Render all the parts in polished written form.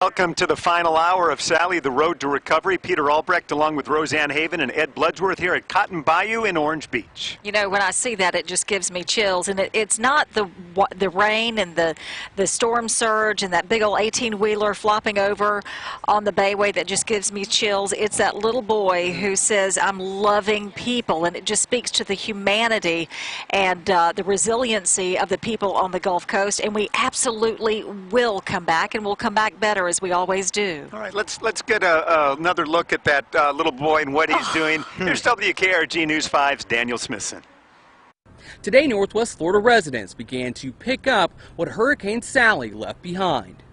Welcome to the final hour of Sally, the Road to Recovery. Peter Albrecht along with Roseanne Haven and Ed Bloodsworth here at Cotton Bayou in Orange Beach. You know, when I see that, it just gives me chills. And it's not the rain and the storm surge and that big old 18-wheeler flopping over on the bayway that just gives me chills. It's that little boy who says, I'm loving people. And it just speaks to the humanity and the resiliency of the people on the Gulf Coast. And we absolutely will come back, and we'll come back better, as we always do. All right, let's get another look at that little boy and what he's doing. Here's WKRG News 5's Daniel Smithson. Today, Northwest Florida residents began to pick up what Hurricane Sally left behind.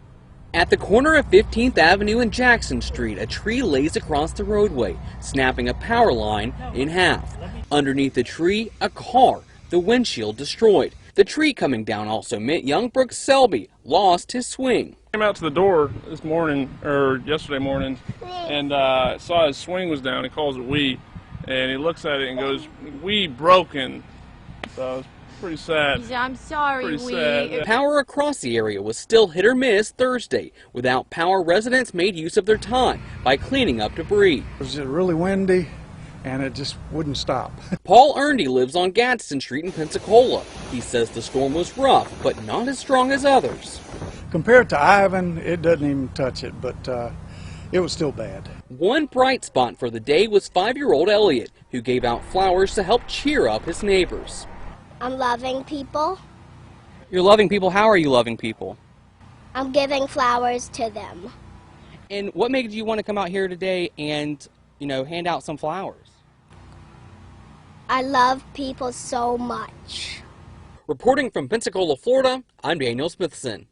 At the corner of 15th Avenue and Jackson Street, a tree lays across the roadway, snapping a power line in half. Underneath the tree, a car, the windshield destroyed. The tree coming down also meant young Brooks Selby lost his swing. Came out to the door this morning, or yesterday morning, and saw his swing was down. He calls it "wee," and he looks at it and goes, "Wee broken." So it's pretty sad. I'm sorry, pretty sad. Yeah. Power across the area was still hit or miss Thursday. Without power, residents made use of their time by cleaning up debris. It was really windy, and it just wouldn't stop. Paul Erndy lives on Gadsden Street in Pensacola. He says the storm was rough, but not as strong as others. Compared to Ivan, it doesn't even touch it, but it was still bad. One bright spot for the day was 5-year-old Elliot, who gave out flowers to help cheer up his neighbors. I'm loving people. You're loving people? How are you loving people? I'm giving flowers to them. And what made you want to come out here today and, hand out some flowers? I love people so much. Reporting from Pensacola, Florida, I'm Daniel Smithson.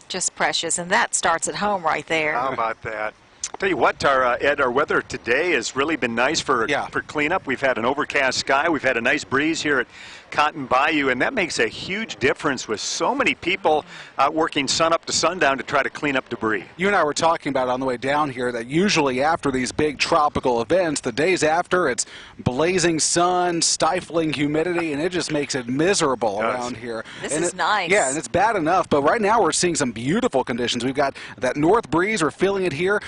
Just precious, and that starts at home right there. How about that? Tell you what, Ed, our weather today has really been nice for cleanup. We've had an overcast sky. We've had a nice breeze here at Cotton Bayou, and that makes a huge difference with so many people out working sun up to sundown to try to clean up debris. You and I were talking about on the way down here that usually after these big tropical events, the days after, it's blazing sun, stifling humidity, and it just makes it miserable around here. This is nice. Yeah, and it's bad enough, but right now we're seeing some beautiful conditions. We've got that north breeze. We're feeling it here.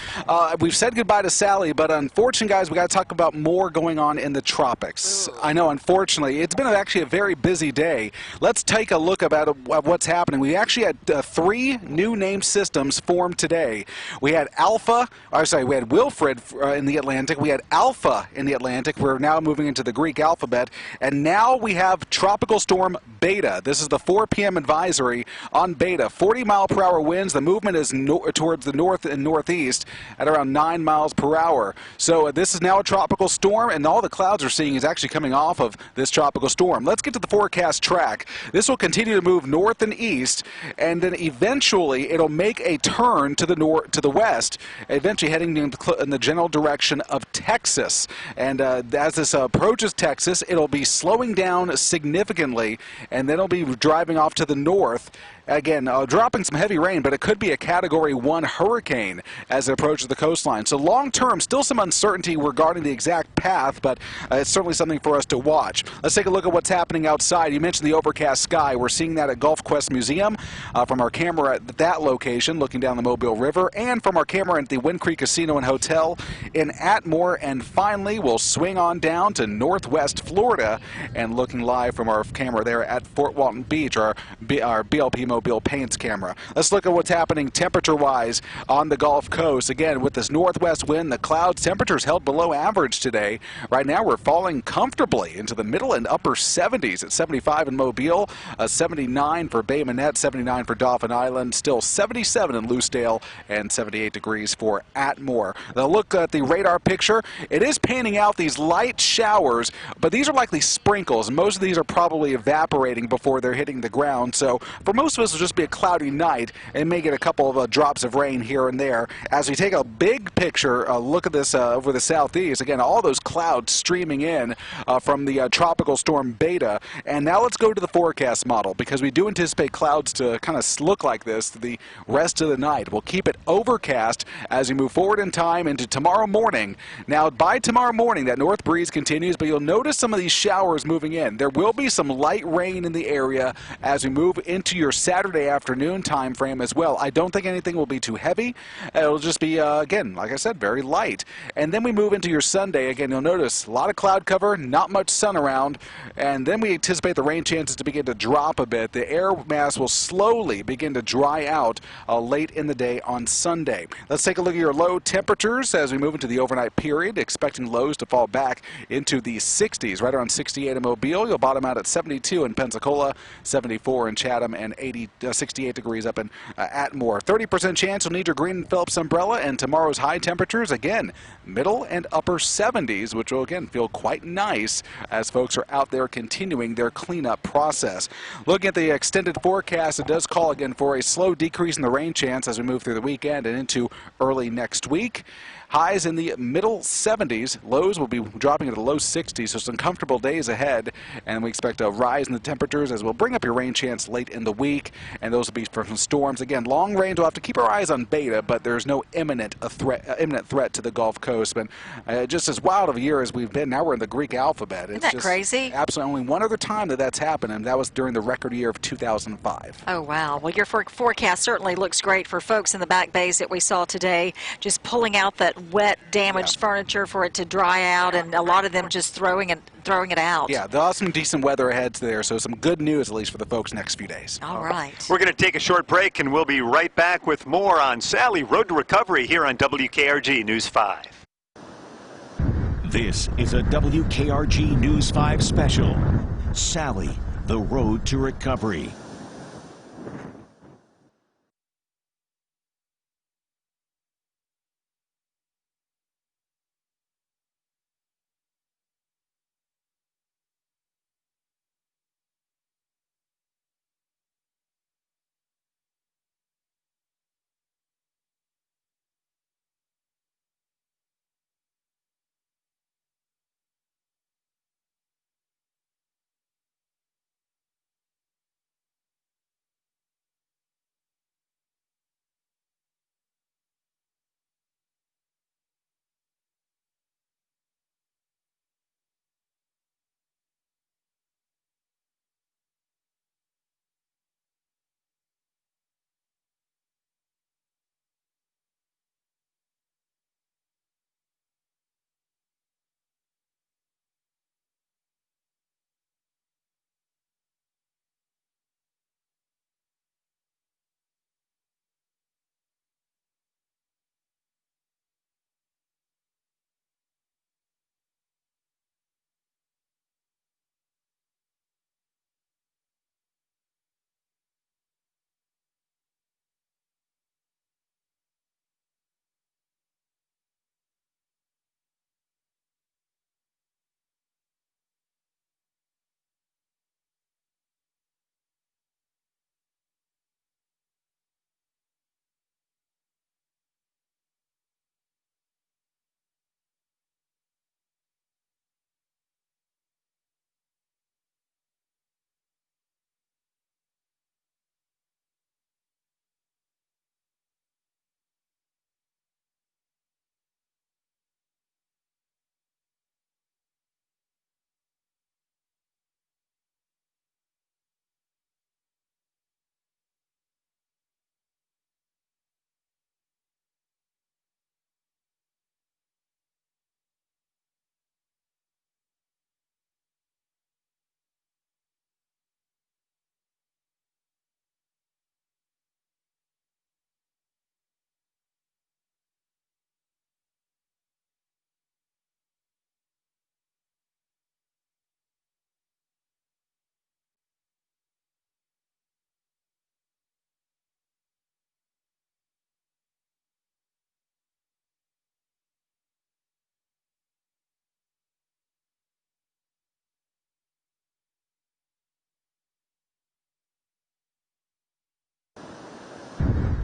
We've said goodbye to Sally, but unfortunately, guys, we got to talk about more going on in the tropics. I know, unfortunately, it's been actually a very busy day. Let's take a look about what's happening. We actually had 3 new named systems formed today. We had we had Wilfred in the Atlantic. We had Alpha in the Atlantic. We're now moving into the Greek alphabet. And now we have Tropical Storm Beta. This is the 4 p.m. advisory on Beta. 40-mile-per-hour winds. The movement is towards the north and northeast at around 9 miles per hour. So this is now a tropical storm, and all the clouds we're seeing is actually coming off of this tropical storm. Let's get to the forecast track. This will continue to move north and east, and then eventually it'll make a turn to the west, eventually heading in the general direction of Texas. And as this approaches Texas, it'll be slowing down significantly, and then it'll be driving off to the north. Again, dropping some heavy rain, but it could be a Category 1 hurricane as it approaches the coastline. So long-term, still some uncertainty regarding the exact path, but it's certainly something for us to watch. Let's take a look at what's happening outside. You mentioned the overcast sky. We're seeing that at Gulf Quest Museum from our camera at that location, looking down the Mobile River, and from our camera at the Wind Creek Casino and Hotel in Atmore. And finally, we'll swing on down to Northwest Florida and looking live from our camera there at Fort Walton Beach, our BLP Mobile Paints camera. Let's look at what's happening temperature-wise on the Gulf Coast. Again, with this northwest wind, the clouds, temperatures held below average today. Right now, we're falling comfortably into the middle and upper 70s at 75 in Mobile, 79 for Bay Minette, 79 for Dauphin Island, still 77 in Loosedale, and 78 degrees for Atmore. Now look at the radar picture. It is panning out these light showers, but these are likely sprinkles. Most of these are probably evaporating before they're hitting the ground. So for most of us, it'll just be a cloudy night and may get a couple of drops of rain here and there. As we take a big picture look at this over the southeast. Again, all those clouds streaming in from the tropical storm Beta. And now let's go to the forecast model, because we do anticipate clouds to kind of look like this the rest of the night. We'll keep it overcast as we move forward in time into tomorrow morning. Now, by tomorrow morning, that north breeze continues, but you'll notice some of these showers moving in. There will be some light rain in the area as we move into your Saturday afternoon time frame as well. I don't think anything will be too heavy. It'll just be, again, like I said, very light. And then we move into your Sunday. Again, you'll notice a lot of cloud cover, not much sun around, and then we anticipate the rain chances to begin to drop a bit. The air mass will slowly begin to dry out late in the day on Sunday. Let's take a look at your low temperatures as we move into the overnight period, expecting lows to fall back into the 60s, right around 68 in Mobile. You'll bottom out at 72 in Pensacola, 74 in Chatham, and 68 degrees up in Atmore. 30% chance you'll need your Green and Phillips umbrella, and tomorrow's high temperatures, again, middle and upper 70s, which will, again, feel quite nice as folks are out there continuing their cleanup process. Looking at the extended forecast, it does call again for a slow decrease in the rain chance as we move through the weekend and into early next week. Highs in the middle 70s. Lows will be dropping into the low 60s, so some comfortable days ahead. And we expect a rise in the temperatures as we'll bring up your rain chance late in the week. And those will be from storms. Again, long range, we'll have to keep our eyes on Beta, but there's no imminent threat to the Gulf Coast. But just as wild of a year as we've been, now we're in the Greek alphabet. Isn't that crazy? Absolutely only one other time that's happened, and that was during the record year of 2005. Oh, wow. Well, your forecast certainly looks great for folks in the back bays that we saw today, just pulling out that wet, damaged furniture for it to dry out, and a lot of them just throwing it out. Yeah, there'll have some decent weather ahead there, so some good news at least for the folks next few days. All right. We're going to take a short break, and we'll be right back with more on Sally Road to Recovery here on WKRG News 5. This is a WKRG News 5 special. Sally, the Road to Recovery.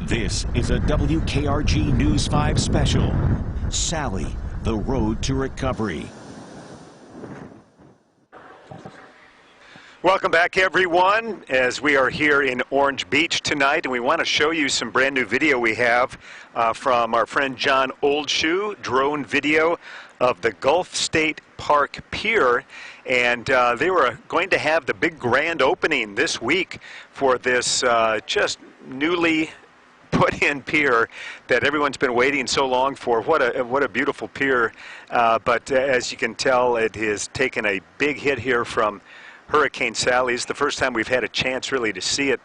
This is a WKRG News 5 special. Sally, the road to recovery. Welcome back, everyone, as we are here in Orange Beach tonight, and we want to show you some brand new video we have from our friend John Oldshoe, drone video of the Gulf State Park Pier, and they were going to have the big grand opening this week for this just newly put-in pier that everyone's been waiting so long for. What a beautiful pier, but as you can tell, it has taken a big hit here from Hurricane Sally. It's the first time we've had a chance really to see it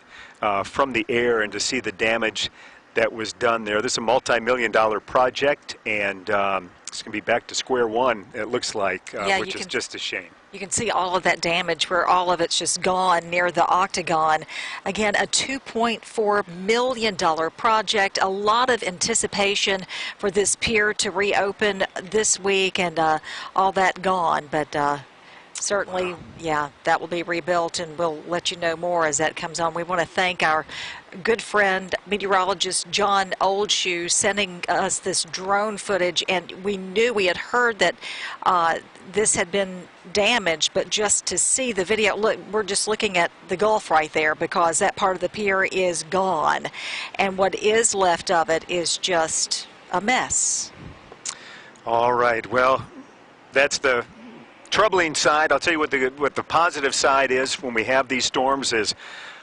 from the air and to see the damage that was done there. This is a multi-million-dollar project, and it's going to be back to square one, it looks like, which is just a shame. You can see all of that damage where all of it's just gone near the Octagon. Again, a $2.4 million project. A lot of anticipation for this pier to reopen this week, and all that gone. But certainly, yeah, that will be rebuilt, and we'll let you know more as that comes on. We want to thank our good friend, meteorologist John Oldshoe, sending us this drone footage, and we had heard that this had been damaged, but just to see the video, look, we're just looking at the Gulf right there, because that part of the pier is gone, and what is left of it is just a mess. All right, well, that's the troubling side. I'll tell you what the positive side is when we have these storms is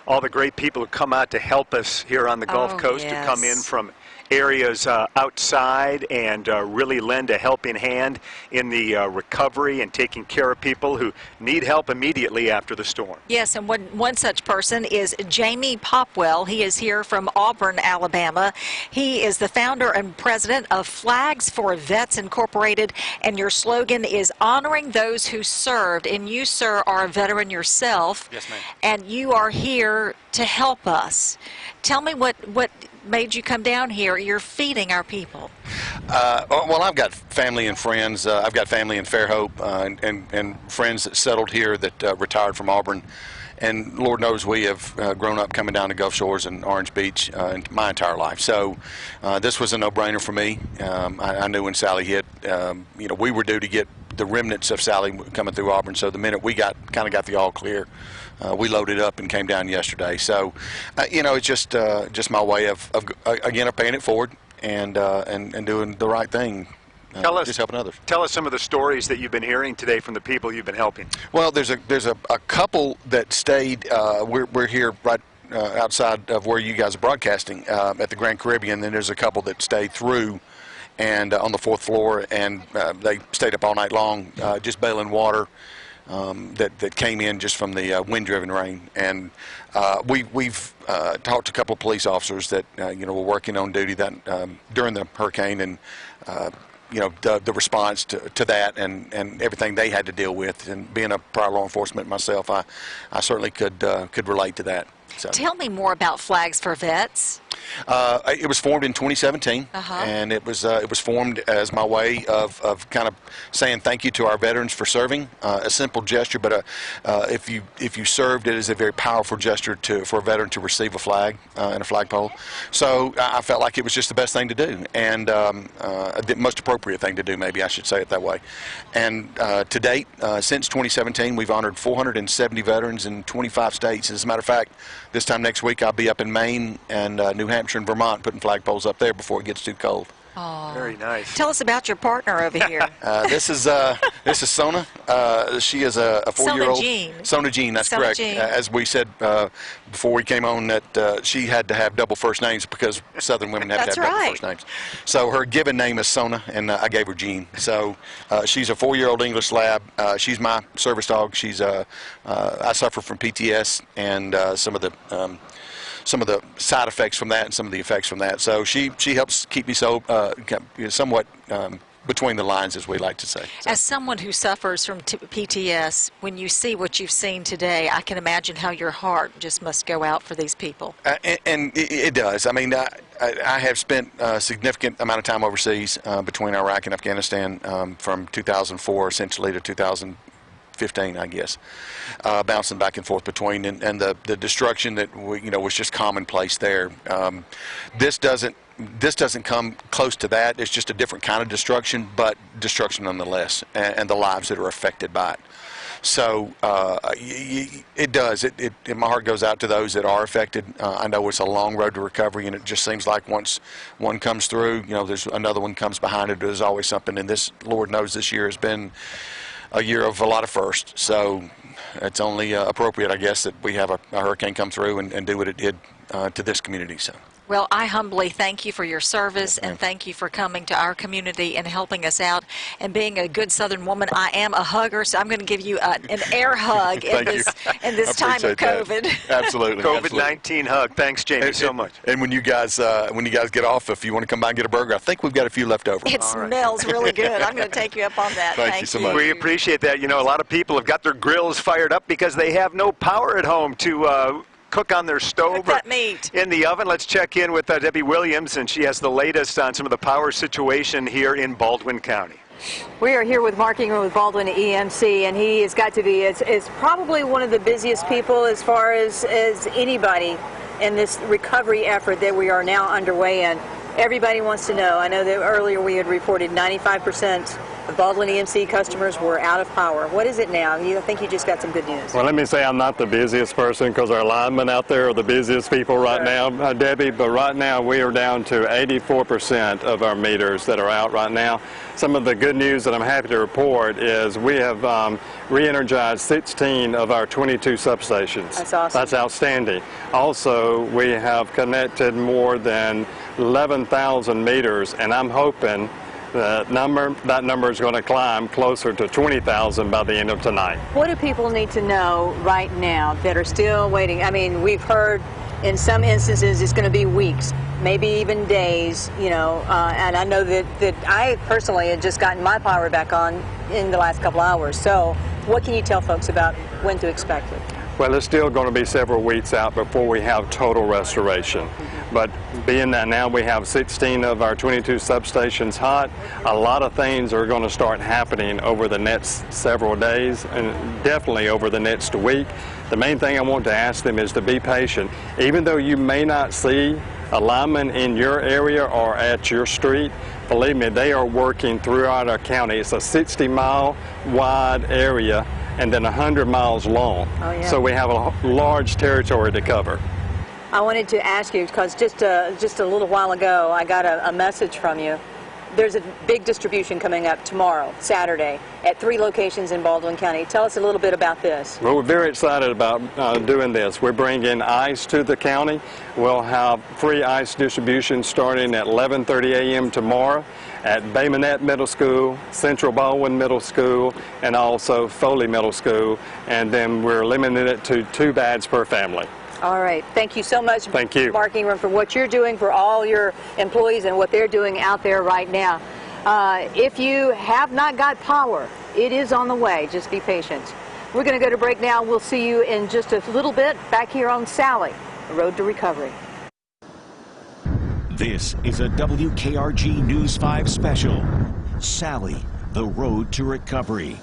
all the great people who come out to help us here on the Gulf Coast, yes, who come in from areas outside and really lend a helping hand in the recovery and taking care of people who need help immediately after the storm. Yes, and one such person is Jamie Popwell. He is here from Auburn, Alabama. He is the founder and president of Flags for Vets Incorporated, and your slogan is honoring those who served. And you, sir, are a veteran yourself. Yes, ma'am. And you are here to help us. Tell me what made you come down here. You're feeding our people. Well, I've got family and friends. I've got family in Fairhope and friends that settled here that retired from Auburn. And Lord knows we have grown up coming down to Gulf Shores and Orange Beach my entire life. So this was a no-brainer for me. I knew when Sally hit, we were due to get the remnants of Sally coming through Auburn. So the minute we kind of got the all clear, we loaded up and came down yesterday. So, it's just my way of paying it forward and doing the right thing. Just helping others. Tell us some of the stories that you've been hearing today from the people you've been helping. Well, there's a couple that stayed. We're here right outside of where you guys are broadcasting at the Grand Caribbean. Then there's a couple that stayed through and on the 4th floor, and they stayed up all night long, just bailing water that came in just from the wind-driven rain. And we've talked to a couple of police officers that were working on duty that during the hurricane, and the response to that and everything they had to deal with. And being a prior law enforcement myself, I certainly could relate to that. So. Tell me more about Flags for Vets. It was formed in 2017, and it was formed as my way of kind of saying thank you to our veterans for serving. A simple gesture, but if you served, it is a very powerful gesture for a veteran to receive a flag and a flagpole. So I felt like it was just the best thing to do, and the most appropriate thing to do, maybe I should say it that way. And to date, since 2017, we've honored 470 veterans in 25 states. As a matter of fact, this time next week, I'll be up in Maine and New Hampshire and Vermont putting flagpoles up there before it gets too cold. Oh. Very nice. Tell us about your partner over here. This is Sona. She is a 4-year-old. Sona Jean, that's Sona correct. Jean. As we said before we came on, that she had to have double first names because Southern women have to have double first names. So her given name is Sona, and I gave her Jean. So she's a 4-year-old English lab. She's my service dog. I suffer from PTS and some of the side effects from that and some of the effects from that. So she helps keep me somewhat between the lines, as we like to say. So. As someone who suffers from PTS, when you see what you've seen today, I can imagine how your heart just must go out for these people. And it does. I mean, I have spent a significant amount of time overseas between Iraq and Afghanistan from 2004 essentially to 2015 15, I guess, bouncing back and forth between, and the destruction that was just commonplace there. This doesn't come close to that. It's just a different kind of destruction, but destruction nonetheless, and the lives that are affected by it. So it does. My heart goes out to those that are affected. I know it's a long road to recovery, and it just seems like once one comes through, there's another one comes behind it. There's always something, and this, Lord knows, this year has been a year of a lot of firsts. So it's only appropriate, I guess, that we have a hurricane come through and do what it did to this community. So. Well, I humbly thank you for your service, and thank you for coming to our community and helping us out and being a good Southern woman. I am a hugger, so I'm going to give you an air hug in this time of COVID. That. Absolutely. COVID-19 hug. Thanks, Jamie, so much. And when you guys get off, if you want to come by and get a burger, I think we've got a few left over. It smells really good. I'm going to take you up on that. Thank you so much. We appreciate that. A lot of people have got their grills fired up because they have no power at home to cook on their stove or meat in the oven. Let's check in with Debbie Williams, and she has the latest on some of the power situation here in Baldwin County. We are here with Mark Ingram with Baldwin EMC, and he has got to be, it's probably one of the busiest people as far as anybody in this recovery effort that we are now underway in. Everybody wants to know. I know that earlier we had reported 95% of Baldwin EMC customers were out of power. What is it now? I think you just got some good news. Well, let me say I'm not the busiest person because our linemen out there are the busiest people right now, Debbie, but right now we are down to 84% of our meters that are out right now. Some of the good news that I'm happy to report is we have re-energized 16 of our 22 substations. That's awesome. That's outstanding. Also, we have connected more than 11,000 meters, and I'm hoping that number is going to climb closer to 20,000 by the end of tonight. What do people need to know right now that are still waiting? I mean, we've heard in some instances it's going to be weeks, maybe even days, and I know that I personally had just gotten my power back on in the last couple hours. So what can you tell folks about when to expect it? Well, it's still going to be several weeks out before we have total restoration. But being that now we have 16 of our 22 substations hot, a lot of things are going to start happening over the next several days and definitely over the next week. The main thing I want to ask them is to be patient. Even though you may not see a lineman in your area or at your street, believe me, they are working throughout our county. It's a 60-mile wide area and then 100 miles long. Oh, yeah. So we have a large territory to cover. I wanted to ask you, because just a little while ago, I got a message from you. There's a big distribution coming up tomorrow, Saturday, at 3 locations in Baldwin County. Tell us a little bit about this. Well, we're very excited about doing this. We're bringing ice to the county. We'll have free ice distribution starting at 11:30 a.m. tomorrow at Bay Minette Middle School, Central Baldwin Middle School, and also Foley Middle School. And then we're limiting it to 2 bags per family. All right. Thank you so much, Thank you. Mark Ingram, for what you're doing for all your employees and what they're doing out there right now. If you have not got power, it is on the way. Just be patient. We're going to go to break now. We'll see you in just a little bit back here on Sally, the road to recovery. This is a WKRG News 5 special. Sally, the road to recovery.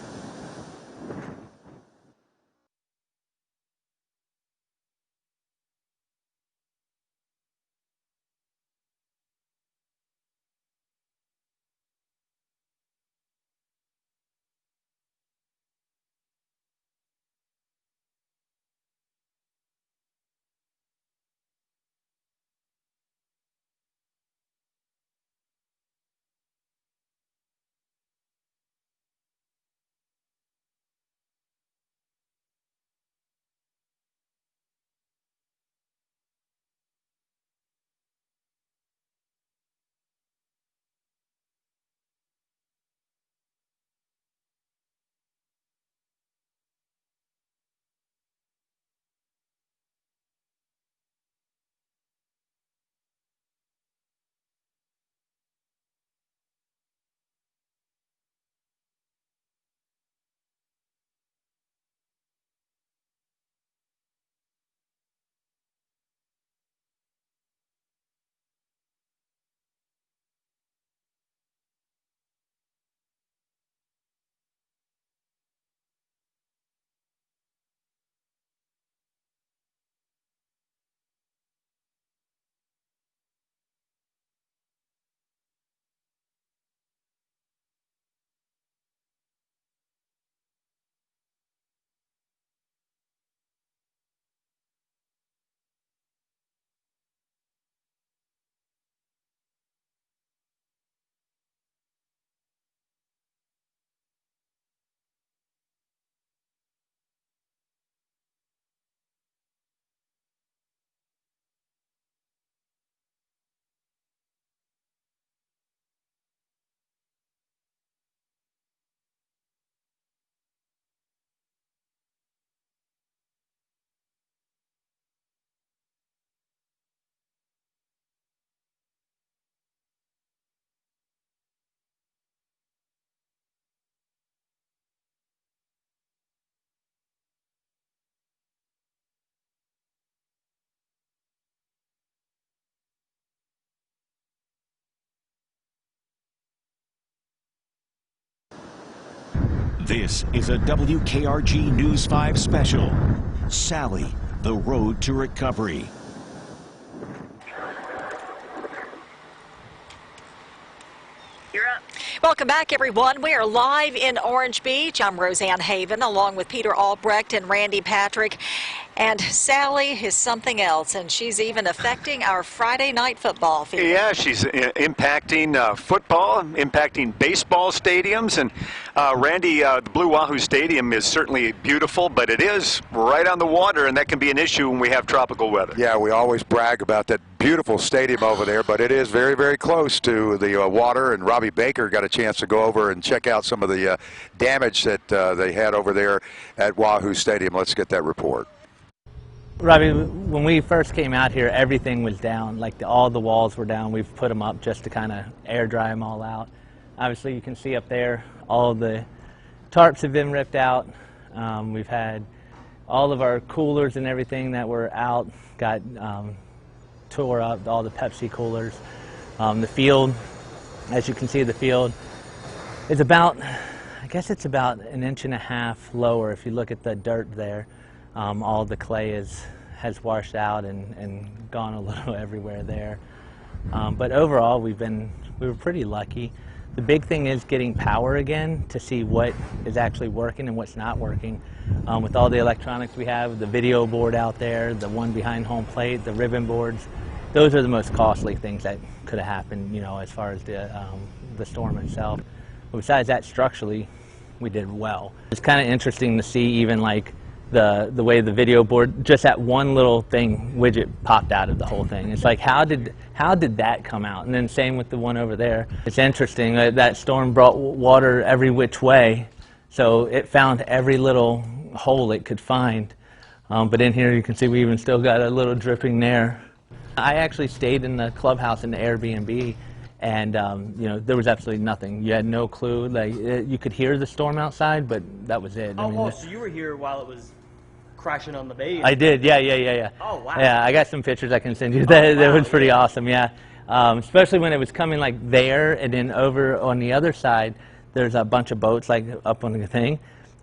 This is a WKRG News 5 special. Sally, the road to recovery. Welcome back, everyone. We are live in Orange Beach. I'm Roseanne Haven, along with Peter Albrecht and Randy Patrick. And Sally is something else, and she's even affecting our Friday night football field. Yeah, she's impacting football, impacting baseball stadiums. And Randy, the Blue Wahoo Stadium is certainly beautiful, but it is right on the water, and that can be an issue when we have tropical weather. Yeah, we always brag about that beautiful stadium over there, but it is very, very close to the water, and Robbie Baker got a chance to go over and check out some of the damage that they had over there at Wahoo Stadium. Let's get that report. Robbie, when we first came out here, everything was down. Like all the walls were down. We've put them up just to kind of air dry them all out. Obviously, you can see up there, all the tarps have been ripped out. We've had all of our coolers and everything that were out got tore up, all the Pepsi coolers. The field, as you can see, the field is about, I guess it's about 1.5 inches lower if you look at the dirt there. All the clay has washed out and gone a little everywhere there. But overall, we were pretty lucky. The big thing is getting power again to see what is actually working and what's not working. With all the electronics we have, the video board out there, the one behind home plate, the ribbon boards, those are the most costly things that could have happened, you know, as far as the storm itself. But besides that, structurally, we did well. It's kind of interesting to see even like the way the video board, just that one little thing widget popped out of the whole thing. It's like, how did that come out? And then same with the one over there. It's interesting that storm brought water every which way, so it found every little hole it could find. But in here you can see we even still got a little dripping there. I actually stayed in the clubhouse in the Airbnb, and you know, there was absolutely nothing. You had no clue. Like you could hear the storm outside, but that was it. Oh, I mean, so you were here while it was crashing on the bay? I did, yeah. Oh, wow. Yeah, I got some pictures I can send you. That was pretty awesome, yeah. Especially when it was coming like there, and then over on the other side, there's a bunch of boats like up on the thing.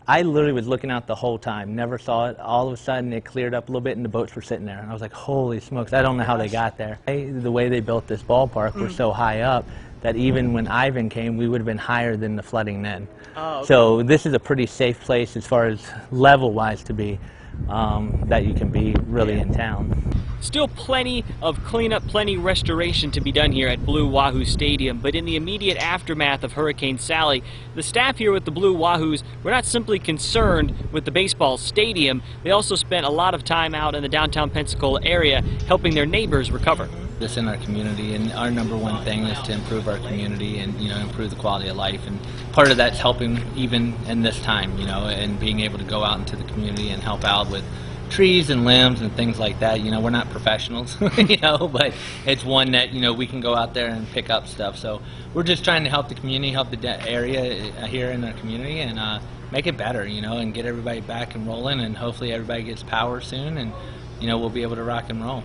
I literally was looking out the whole time, never saw it. All of a sudden, it cleared up a little bit, and the boats were sitting there. And I was like, holy smokes, I don't know how they got there. The way they built this ballpark was so high up that even when Ivan came, we would have been higher than the flooding then. Oh, okay. So this is a pretty safe place as far as level-wise to be, that you can be really in town. Still plenty of cleanup, plenty restoration to be done here at Blue Wahoo Stadium, but in the immediate aftermath of Hurricane Sally, the staff here with the Blue Wahoos were not simply concerned with the baseball stadium, they also spent a lot of time out in the downtown Pensacola area helping their neighbors recover. This in our community, and our number one thing is to improve our community and, you know, improve the quality of life, and part of that's helping even in this time, you know, and being able to go out into the community and help out with trees and limbs and things like that. You know, we're not professionals, you know, but it's one that, you know, we can go out there and pick up stuff. So we're just trying to help the community, help the area here in our community, and make it better, you know, and get everybody back and rolling, and hopefully everybody gets power soon, and, you know, we'll be able to rock and roll.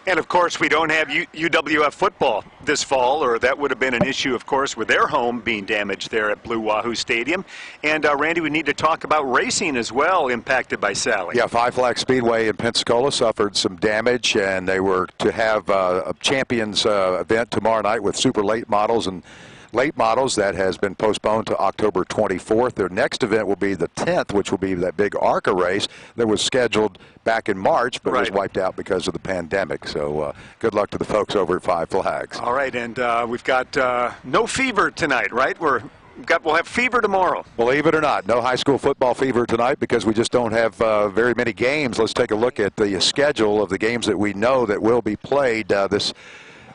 And of course, we don't have UWF football this fall, or that would have been an issue, of course, with their home being damaged there at Blue Wahoo Stadium. And Randy, we need to talk about racing as well, impacted by Sally. Yeah, Five Flag Speedway in Pensacola suffered some damage, and they were to have a champions event tomorrow night with super late models and late models. That has been postponed to October 24th. Their next event will be the 10th, which will be that big ARCA race that was scheduled back in March, but was wiped out because of the pandemic. So good luck to the folks over at Five Flags. All right, and we've got no fever tonight, right? We'll have fever tomorrow. Believe it or not, no high school football fever tonight because we just don't have very many games. Let's take a look at the schedule of the games that we know that will be played this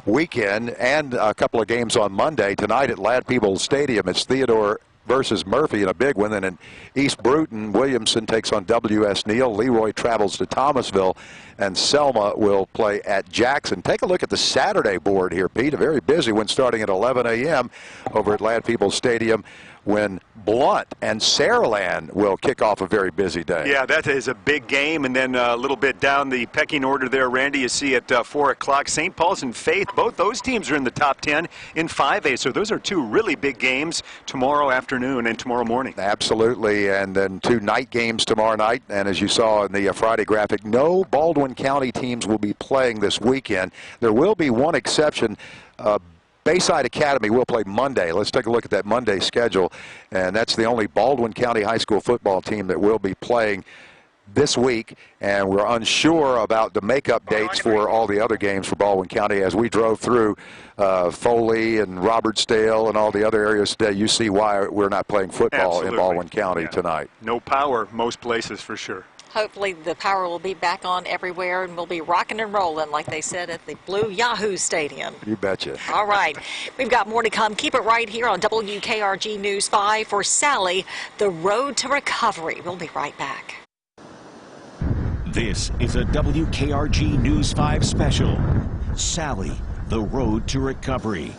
weekend, and a couple of games on Monday. Tonight at Ladd-Peebles Stadium, it's Theodore versus Murphy in a big one. Then in East Bruton, Williamson takes on W.S. Neal. Leroy travels to Thomasville, and Selma will play at Jackson. Take a look at the Saturday board here, Pete. A very busy one starting at 11 a.m. over at Ladd-Peebles Stadium when Blunt and Saraland will kick off a very busy day. Yeah, that is a big game. And then a little bit down the pecking order there, Randy, you see at 4 o'clock, St. Paul's and Faith. Both those teams are in the top 10 in 5A. So those are two really big games tomorrow afternoon and tomorrow morning. Absolutely. And then 2 night games tomorrow night. And as you saw in the Friday graphic, no Baldwin County teams will be playing this weekend. There will be one exception. Bayside Academy will play Monday. Let's take a look at that Monday schedule. And that's the only Baldwin County high school football team that will be playing this week. And we're unsure about the makeup dates for all the other games for Baldwin County. As we drove through Foley and Robertsdale and all the other areas today, you see why we're not playing football in Baldwin County tonight. No power most places for sure. Hopefully the power will be back on everywhere and we'll be rocking and rolling, like they said at the Blue Yahoo Stadium. You betcha. All right. We've got more to come. Keep it right here on WKRG News 5 for Sally, the road to recovery. We'll be right back. This is a WKRG News 5 special. Sally, the road to recovery.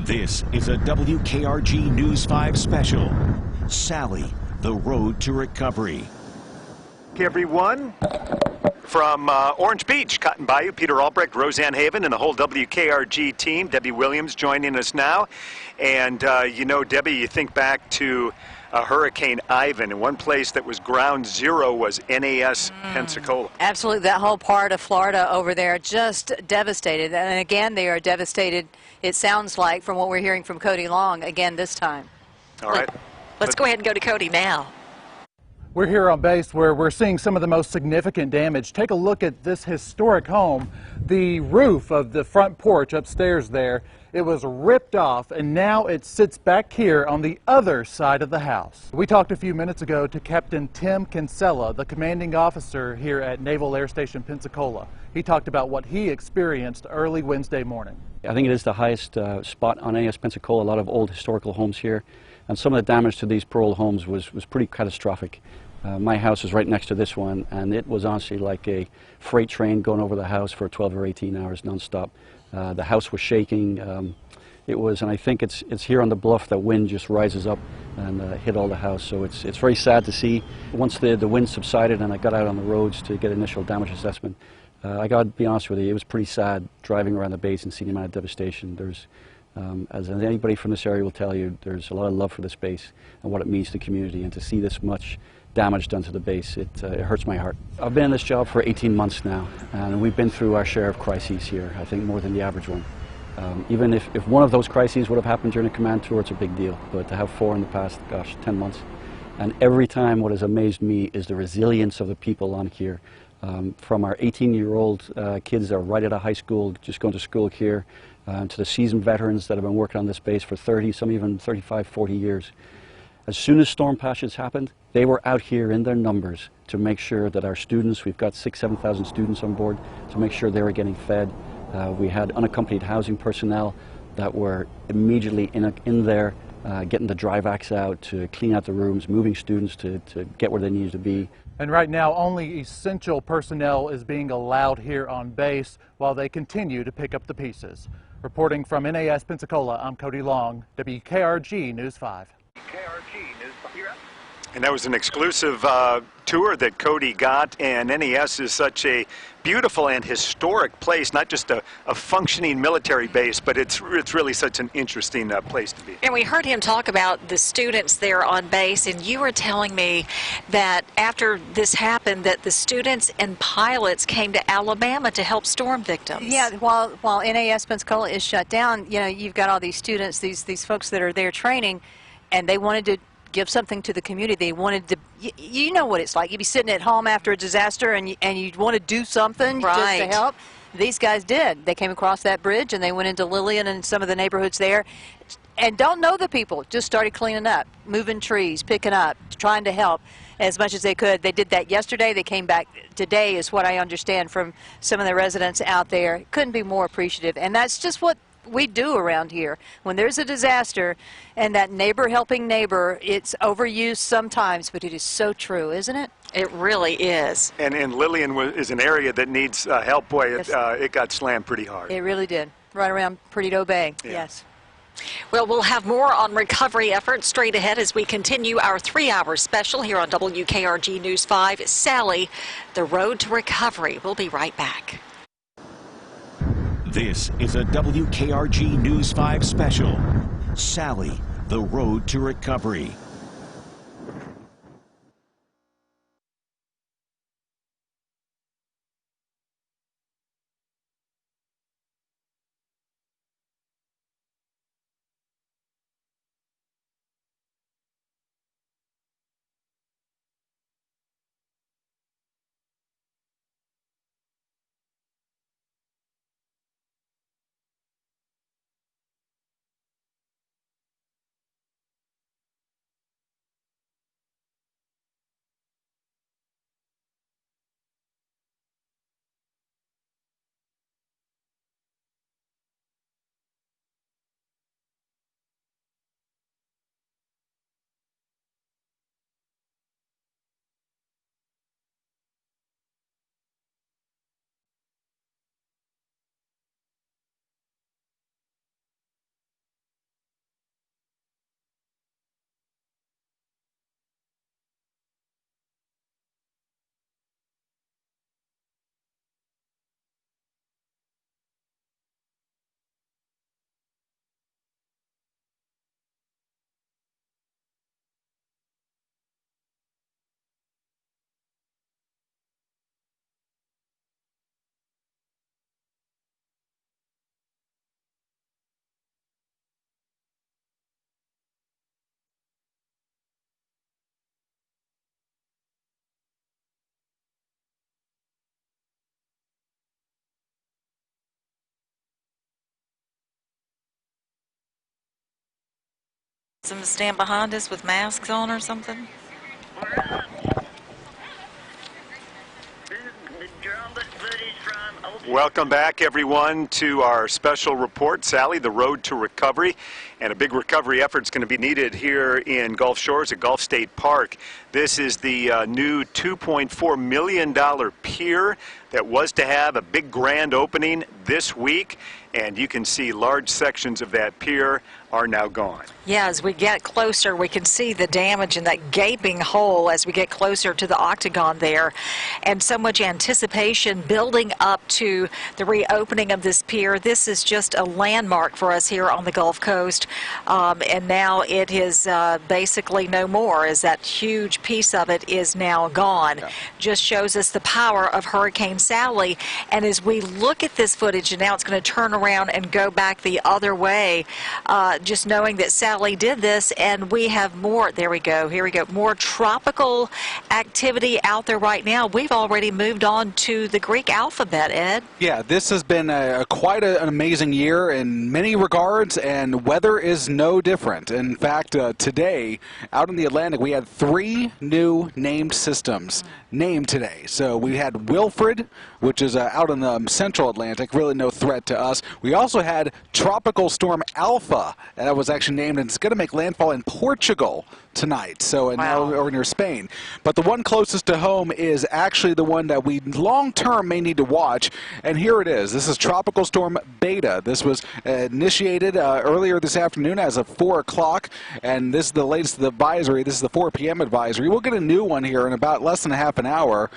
This is a WKRG News 5 special. Sally, the road to recovery. Everyone from Orange Beach, Cotton Bayou, Peter Albrecht, Roseanne Haven, and the whole WKRG team. Debbie Williams joining us now. And, you know, Debbie, you think back to Hurricane Ivan, and one place that was ground zero was NAS Pensacola. Absolutely. That whole part of Florida over there just devastated. And again, they are devastated, it sounds like, from what we're hearing from Cody Long again this time. All right. Let's go ahead and go to Cody now. We're here on base where we're seeing some of the most significant damage. Take a look at this historic home. The roof of the front porch upstairs there It was ripped off, and now it sits back here on the other side of the house. We talked a few minutes ago to Captain Tim Kinsella, the commanding officer here at Naval Air Station, Pensacola. He talked about what he experienced early Wednesday morning. I think it is the highest spot on AS Pensacola, a lot of old historical homes here, and some of the damage to these poor old homes was pretty catastrophic. My house is right next to this one, and it was honestly like a freight train going over the house for 12 or 18 hours nonstop. The house was shaking. And I think it's here on the bluff that wind just rises up and hit all the house. So it's very sad to see. Once the wind subsided and I got out on the roads to get initial damage assessment, I got to be honest with you, it was pretty sad driving around the base and seeing the amount of devastation. There's, as anybody from this area will tell you, there's a lot of love for this base and what it means to the community, and to see this much damage done to the base, it hurts my heart. I've been in this job for 18 months now, and we've been through our share of crises here, I think more than the average one. Even if one of those crises would have happened during a command tour, it's a big deal, but to have 4 in the past, gosh, 10 months. And every time what has amazed me is the resilience of the people on here. From our 18-year-old kids that are right out of high school, just going to school here, to the seasoned veterans that have been working on this base for 30, some even 35, 40 years. As soon as storm patches happened, they were out here in their numbers to make sure that our students, we've got 6,000 to 7,000 students on board, to make sure they were getting fed. We had unaccompanied housing personnel that were immediately in there, getting the dry vacs out to clean out the rooms, moving students to get where they needed to be. And right now, only essential personnel is being allowed here on base while they continue to pick up the pieces. Reporting from NAS Pensacola, I'm Cody Long, WKRG News 5. And that was an exclusive tour that Cody got, and NAS is such a beautiful and historic place, not just a functioning military base, but it's really such an interesting place to be. And we heard him talk about the students there on base, and you were telling me that after this happened that the students and pilots came to Alabama to help storm victims. Yeah, while NAS Pensacola is shut down, you know, you've got all these students, these folks that are there training, and they wanted to give something to the community. They wanted to, you know what it's like. You'd be sitting at home after a disaster and you'd want to do something just to help. These guys did. They came across that bridge and they went into Lillian and some of the neighborhoods there and don't know the people. Just started cleaning up, moving trees, picking up, trying to help as much as they could. They did that yesterday. They came back today, is what I understand from some of the residents out there. Couldn't be more appreciative. And that's just what we do around here. When there's a disaster and that neighbor helping neighbor, it's overused sometimes, but it is so true, isn't it? It really is. And Lillian is an area that needs help. Boy, it got slammed pretty hard. It really did. Right around Perdido Bay. Yeah. Yes. Well, we'll have more on recovery efforts straight ahead as we continue our 3-hour special here on WKRG News 5. Sally, the road to recovery. We'll be right back. This is a WKRG News 5 special. Sally, the road to recovery. Some stand behind us with masks on or something. Welcome back, everyone, to our special report, Sally, the road to recovery. And a big recovery effort is going to be needed here in Gulf Shores at Gulf State Park. This is the new $2.4 million pier that was to have a big grand opening this week. And you can see large sections of that pier are now gone. Yeah, as we get closer, we can see the damage in that gaping hole as we get closer to the octagon there. And so much anticipation building up to the reopening of this pier. This is just a landmark for us here on the Gulf Coast. And now it is basically no more, as that huge piece of it is now gone. Yeah. Just shows us the power of Hurricane Sally. And as we look at this footage, and now it's going to turn around and go back the other way, just knowing that Sally did this, and we have more, there we go, here we go, more tropical activity out there right now. We've already moved on to the Greek alphabet, Ed. Yeah, this has been quite an amazing year in many regards, and weather is no different. In fact, today, out in the Atlantic, we had 3 new named systems named today. So we had Wilfred, which is out in the central Atlantic, really no threat to us. We also had Tropical Storm Alpha, and that was actually named, and it's going to make landfall in Portugal tonight, so now over near Spain. But the one closest to home is actually the one that we long-term may need to watch, and here it is. This is Tropical Storm Beta. This was initiated earlier this afternoon as of 4 o'clock, and this is the latest advisory. This is the 4 p.m. advisory. We'll get a new one here in about less than half an hour.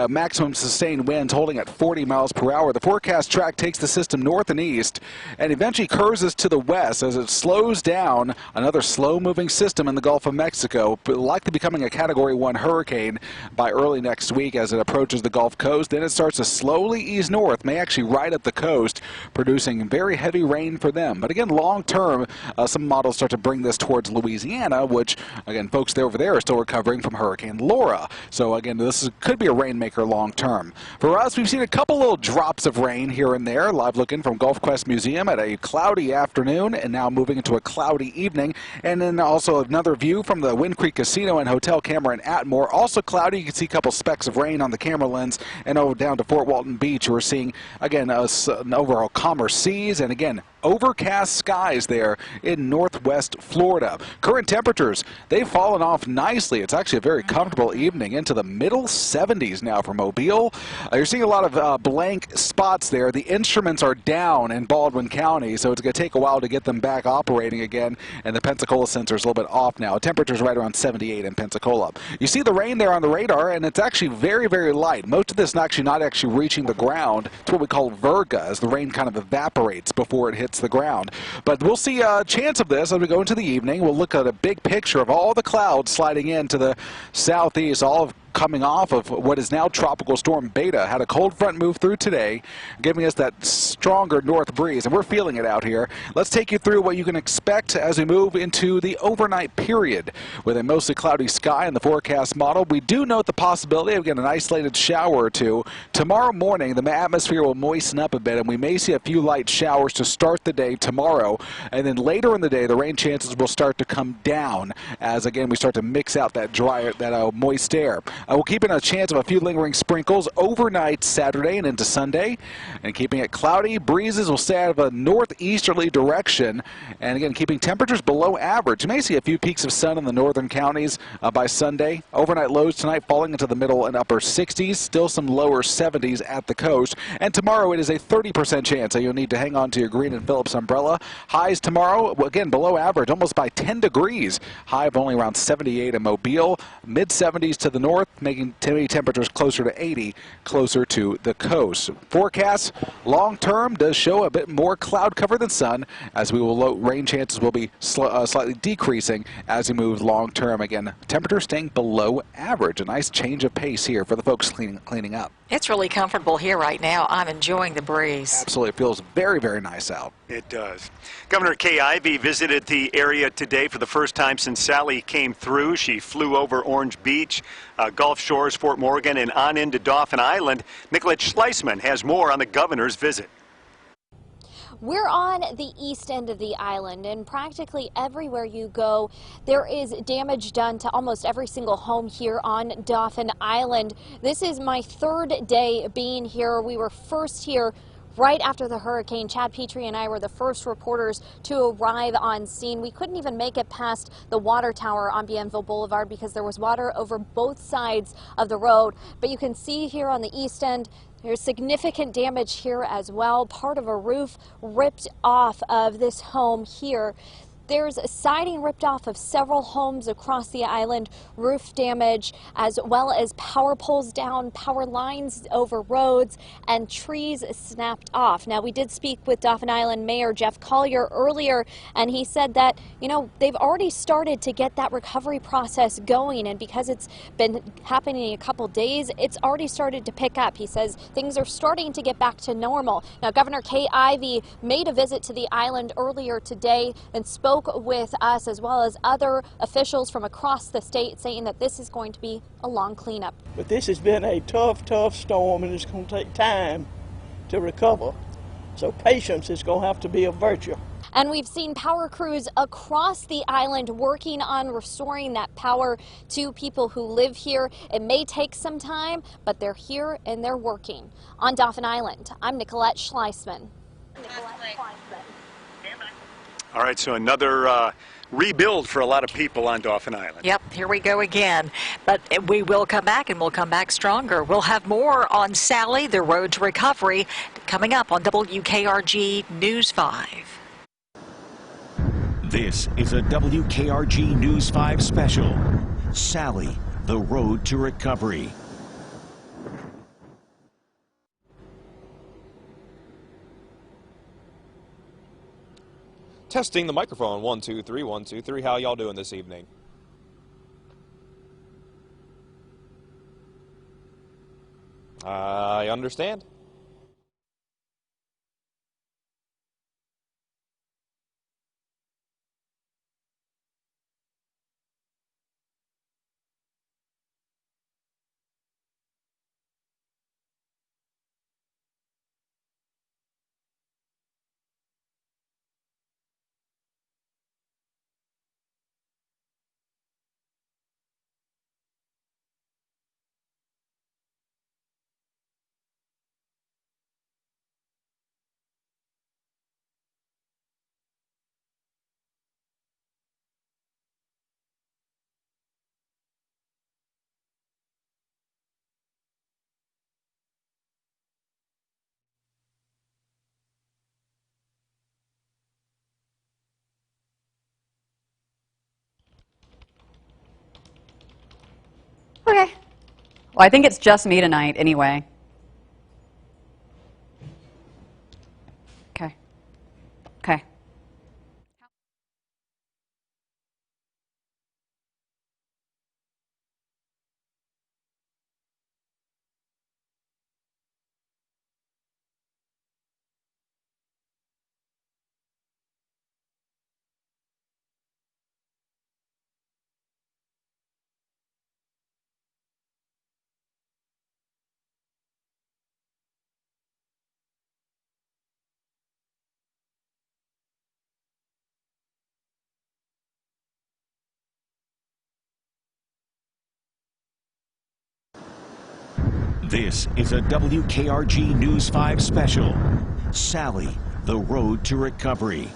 Maximum sustained winds holding at 40 miles per hour. The forecast track takes the system north and east and eventually curves to the west as it slows down. Another slow-moving system in the Gulf of Mexico, likely becoming a Category 1 hurricane by early next week as it approaches the Gulf Coast. Then it starts to slowly ease north, may actually ride up the coast, producing very heavy rain for them. But again, long-term, some models start to bring this towards Louisiana, which, again, folks over there are still recovering from Hurricane Laura. So again, this could be a rainmaker long-term. For us, we've seen a couple little drops of rain here and there. Live looking from Gulf Quest Museum at a cloudy afternoon and now moving into a cloudy evening. And then also another view from the Wind Creek Casino and Hotel camera in Atmore. Also cloudy. You can see a couple specks of rain on the camera lens. And over down to Fort Walton Beach, we're seeing, again, an overall calmer seas. And again, overcast skies there in northwest Florida. Current temperatures, they've fallen off nicely. It's actually a very comfortable evening into the middle 70s now for Mobile. You're seeing a lot of blank spots there. The instruments are down in Baldwin County, so it's going to take a while to get them back operating again, and the Pensacola sensor is a little bit off now. Temperature's right around 78 in Pensacola. You see the rain there on the radar, and it's actually very, very light. Most of this not actually reaching the ground. It's what we call virga, as the rain kind of evaporates before it hits the ground. But we'll see a chance of this as we go into the evening. We'll look at a big picture of all the clouds sliding into the southeast, all of coming off of what is now Tropical Storm Beta. Had a cold front move through today, giving us that stronger north breeze, and we're feeling it out here. Let's take you through what you can expect as we move into the overnight period. With a mostly cloudy sky in the forecast model, we do note the possibility of getting an isolated shower or two. Tomorrow morning, the atmosphere will moisten up a bit, and we may see a few light showers to start the day tomorrow. And then later in the day, the rain chances will start to come down as, again, we start to mix out that moist air. We'll keep in a chance of a few lingering sprinkles overnight Saturday and into Sunday. And keeping it cloudy, breezes will stay out of a northeasterly direction. And again, keeping temperatures below average. You may see a few peaks of sun in the northern counties by Sunday. Overnight lows tonight falling into the middle and upper 60s. Still some lower 70s at the coast. And tomorrow it is a 30% chance that you'll need to hang on to your Green and Phillips umbrella. Highs tomorrow, again, below average, almost by 10 degrees. High of only around 78 in Mobile. Mid-70s to the north, making temperatures closer to 80, closer to the coast. Forecast long-term does show a bit more cloud cover than sun, as rain chances will be slightly decreasing as we move long-term. Again, temperature staying below average. A nice change of pace here for the folks cleaning up. It's really comfortable here right now. I'm enjoying the breeze. Absolutely. It feels very, very nice out. It does. Governor Kay Ivey visited the area today for the first time since Sally came through. She flew over Orange Beach, Gulf Shores, Fort Morgan, and on into Dauphin Island. Nicolette Schleisman has more on the governor's visit. We're on the east end of the island, and practically everywhere you go, there is damage done to almost every single home here on Dauphin Island. This is my third day being here. We were first here right after the hurricane. Chad Petrie and I were the first reporters to arrive on scene. We couldn't even make it past the water tower on Bienville Boulevard because there was water over both sides of the road. But you can see here on the east end, there's significant damage here as well. Part of a roof ripped off of this home here. There's a siding ripped off of several homes across the island, roof damage, as well as power poles down, power lines over roads, and trees snapped off. Now, we did speak with Dauphin Island Mayor Jeff Collier earlier, and he said that, you know, they've already started to get that recovery process going, and because it's been happening a couple days, it's already started to pick up. He says things are starting to get back to normal. Now, Governor Kay Ivey made a visit to the island earlier today and spoke with us as well as other officials from across the state, saying that this is going to be a long cleanup. But this has been a tough storm, and it's going to take time to recover. So patience is going to have to be a virtue. And we've seen power crews across the island working on restoring that power to people who live here. It may take some time, but they're here and they're working. On Dauphin Island, I'm Nicolette Schleisman. All right, so another rebuild for a lot of people on Dauphin Island. Yep, here we go again. But we will come back, and we'll come back stronger. We'll have more on Sally, the road to recovery, coming up on WKRG News 5. This is a WKRG News 5 special. Sally, the road to recovery. Testing the microphone. 1 2 3 1 2 3. How y'all doing this evening? I understand. Okay. Well, I think it's just me tonight anyway. Okay. Okay. This is a WKRG News 5 special. Sally, the road to recovery.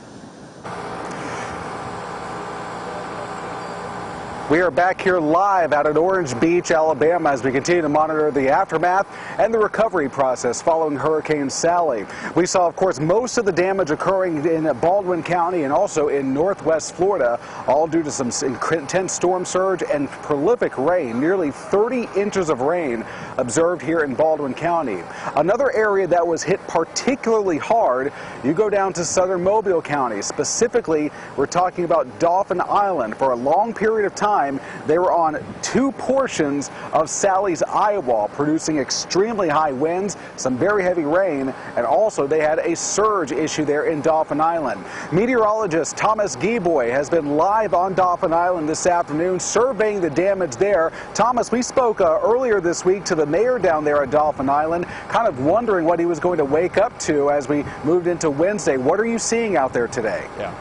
We are back here live out at Orange Beach, Alabama, as we continue to monitor the aftermath and the recovery process following Hurricane Sally. We saw, of course, most of the damage occurring in Baldwin County and also in northwest Florida, all due to some intense storm surge and prolific rain. Nearly 30 inches of rain observed here in Baldwin County. Another area that was hit particularly hard, you go down to southern Mobile County. Specifically, we're talking about Dauphin Island. For a long period of time, time, they were on 2 portions of Sally's eye wall, producing extremely high winds, some very heavy rain, and also they had a surge issue there in Dauphin Island. Meteorologist Thomas Gieboy has been live on Dauphin Island this afternoon surveying the damage there. Thomas, we spoke earlier this week to the mayor down there at Dauphin Island, kind of wondering what he was going to wake up to as we moved into Wednesday. What are you seeing out there today? Yeah.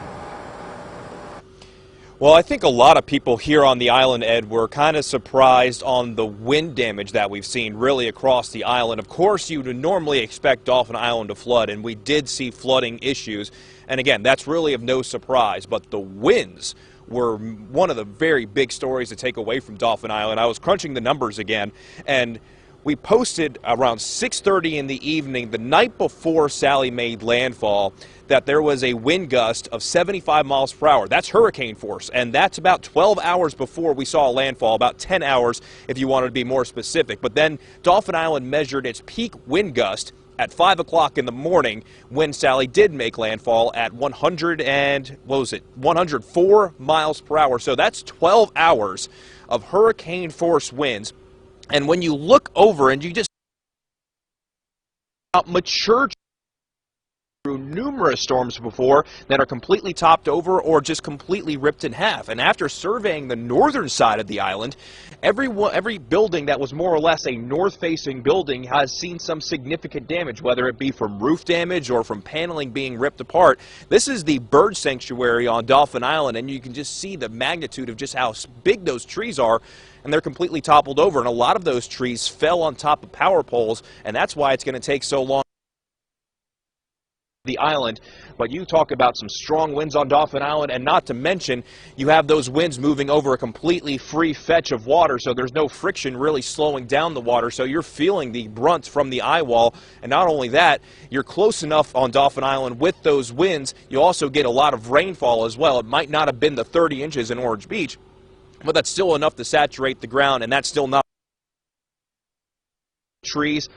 Well, I think a lot of people here on the island, Ed, were kind of surprised on the wind damage that we've seen really across the island. Of course, you would normally expect Dauphin Island to flood, and we did see flooding issues. And again, that's really of no surprise, but the winds were one of the very big stories to take away from Dauphin Island. I was crunching the numbers again, and we posted around 6:30 in the evening, the night before Sally made landfall, that there was a wind gust of 75 miles per hour. That's hurricane force, and that's about 12 hours before we saw landfall, about 10 hours if you wanted to be more specific. But then Dauphin Island measured its peak wind gust at 5 o'clock in the morning when Sally did make landfall at 104 miles per hour. So that's 12 hours of hurricane force winds. And when you look over and you just mature through numerous storms before that are completely topped over or just completely ripped in half. And after surveying the northern side of the island, every building that was more or less a north-facing building has seen some significant damage, whether it be from roof damage or from paneling being ripped apart. This is the bird sanctuary on Dauphin Island, and you can just see the magnitude of just how big those trees are, and they're completely toppled over. And a lot of those trees fell on top of power poles, and that's why it's going to take so long the island. But you talk about some strong winds on Dauphin Island, and not to mention you have those winds moving over a completely free fetch of water, so there's no friction really slowing down the water, so you're feeling the brunt from the eye wall. And not only that, you're close enough on Dauphin Island with those winds, you also get a lot of rainfall as well. It might not have been the 30 inches in Orange Beach, but that's still enough to saturate the ground, and that's still not trees.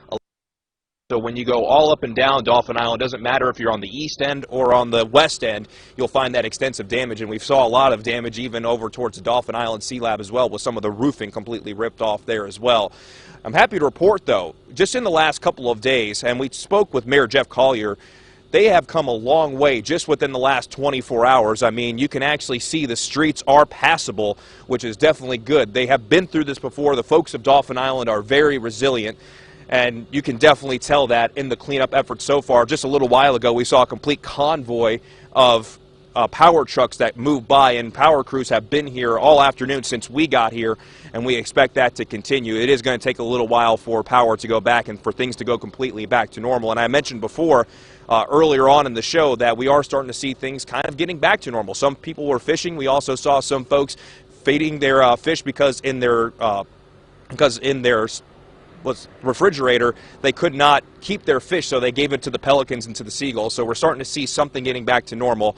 So when you go all up and down Dauphin Island, doesn't matter if you're on the east end or on the west end, you'll find that extensive damage. And we saw a lot of damage even over towards the Dauphin Island Sea Lab as well, with some of the roofing completely ripped off there as well. I'm happy to report, though, just in the last couple of days, and we spoke with Mayor Jeff Collier, they have come a long way just within the last 24 hours. I mean, you can actually see the streets are passable, which is definitely good. They have been through this before. The folks of Dauphin Island are very resilient. And you can definitely tell that in the cleanup effort so far. Just a little while ago, we saw a complete convoy of power trucks that moved by, and power crews have been here all afternoon since we got here, and we expect that to continue. It is going to take a little while for power to go back and for things to go completely back to normal. And I mentioned before, earlier on in the show, that we are starting to see things kind of getting back to normal. Some people were fishing. We also saw some folks feeding their fish because in their refrigerator, they could not keep their fish, so they gave it to the pelicans and to the seagulls. So we're starting to see something getting back to normal.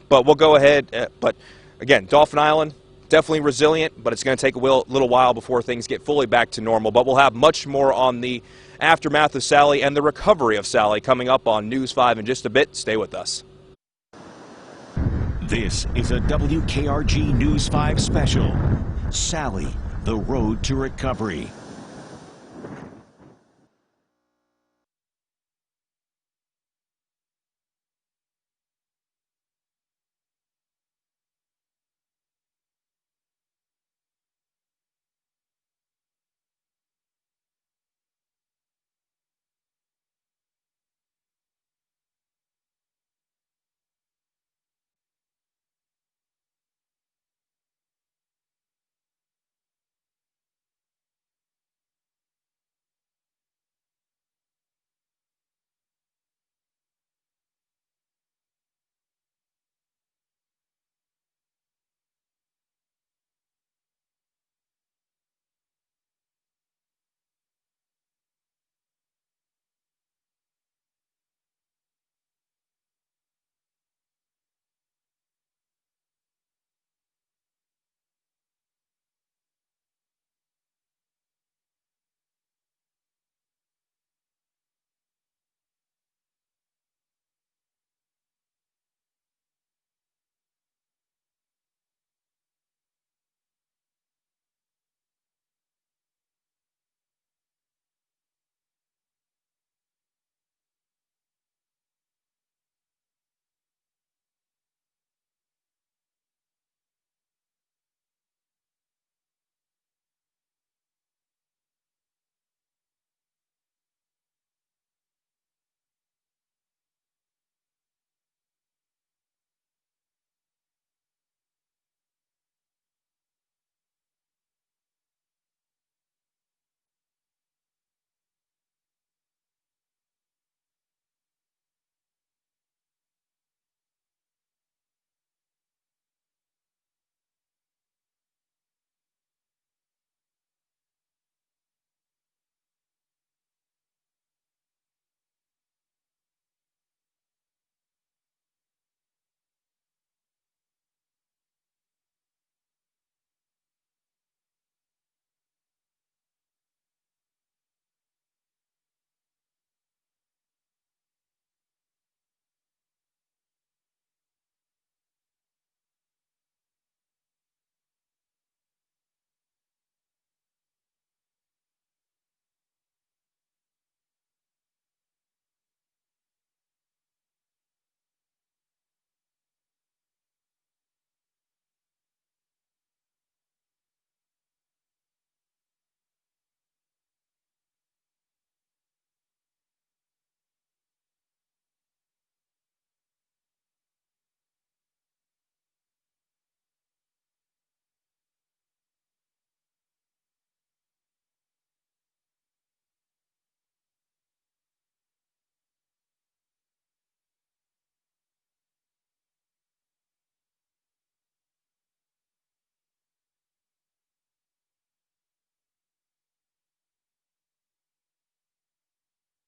But we'll go ahead. But again, Dauphin Island, definitely resilient, but it's going to take a little while before things get fully back to normal. But we'll have much more on the aftermath of Sally and the recovery of Sally coming up on News 5 in just a bit. Stay with us. This is a WKRG News 5 special. Sally, the road to recovery.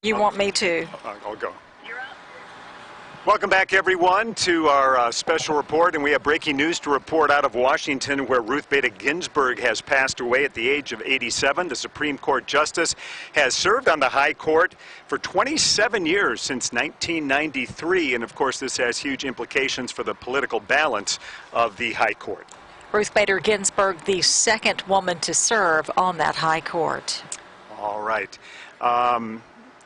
You want me to? I'll go. Welcome back, everyone, to our special report, and we have breaking news to report out of Washington, where Ruth Bader Ginsburg has passed away at the age of 87. The Supreme Court Justice has served on the High Court for 27 years, since 1993, and of course this has huge implications for the political balance of the High Court. Ruth Bader Ginsburg, the second woman to serve on that High Court. All right.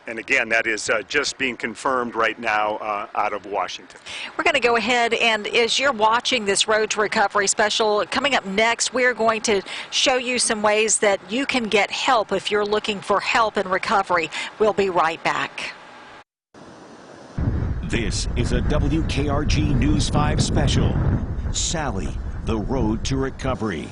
And again, that is just being confirmed right now out of Washington. We're going to go ahead, and as you're watching this Road to Recovery special, coming up next, we're going to show you some ways that you can get help if you're looking for help in recovery. We'll be right back. This is a WKRG News 5 special. Sally, the Road to Recovery.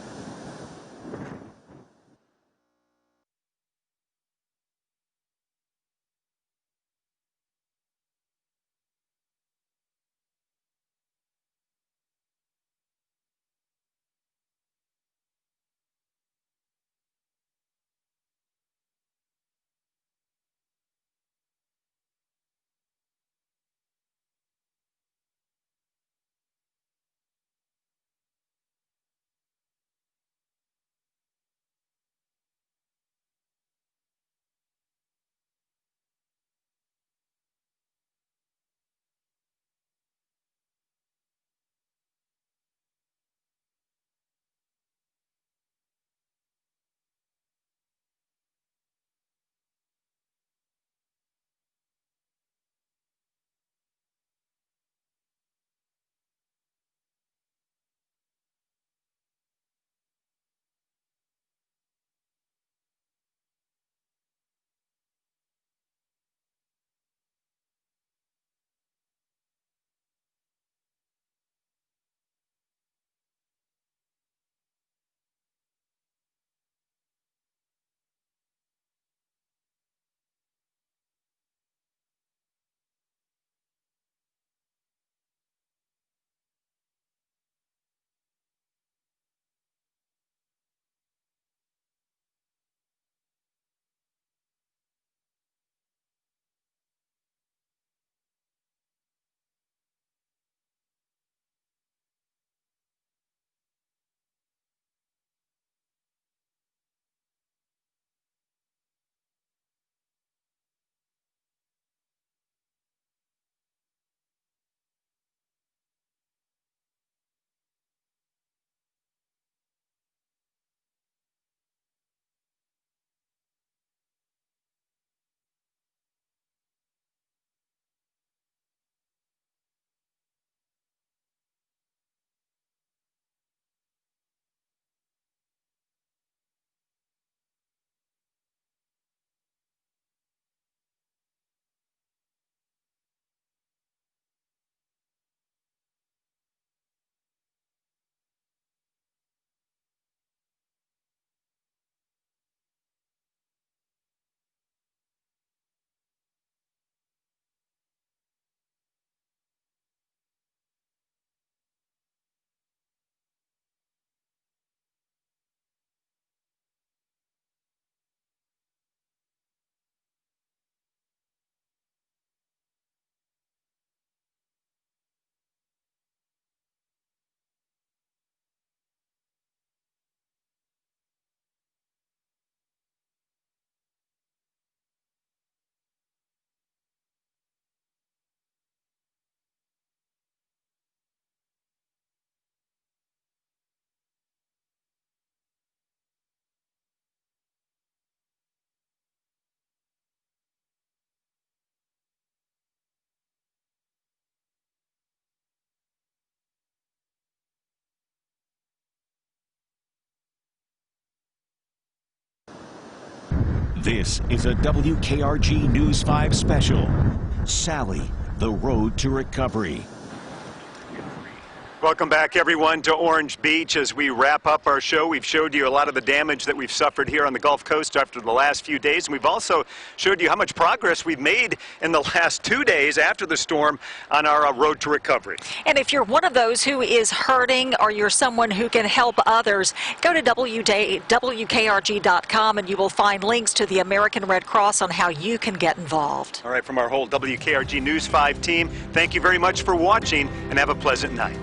This is a WKRG News 5 special. Sally, the Road to Recovery. Welcome back, everyone, to Orange Beach. As we wrap up our show, we've showed you a lot of the damage that we've suffered here on the Gulf Coast after the last few days, and we've also showed you how much progress we've made in the last 2 days after the storm on our road to recovery. And if you're one of those who is hurting or you're someone who can help others, go to WKRG.com and you will find links to the American Red Cross on how you can get involved. All right, from our whole WKRG News 5 team, thank you very much for watching, and have a pleasant night.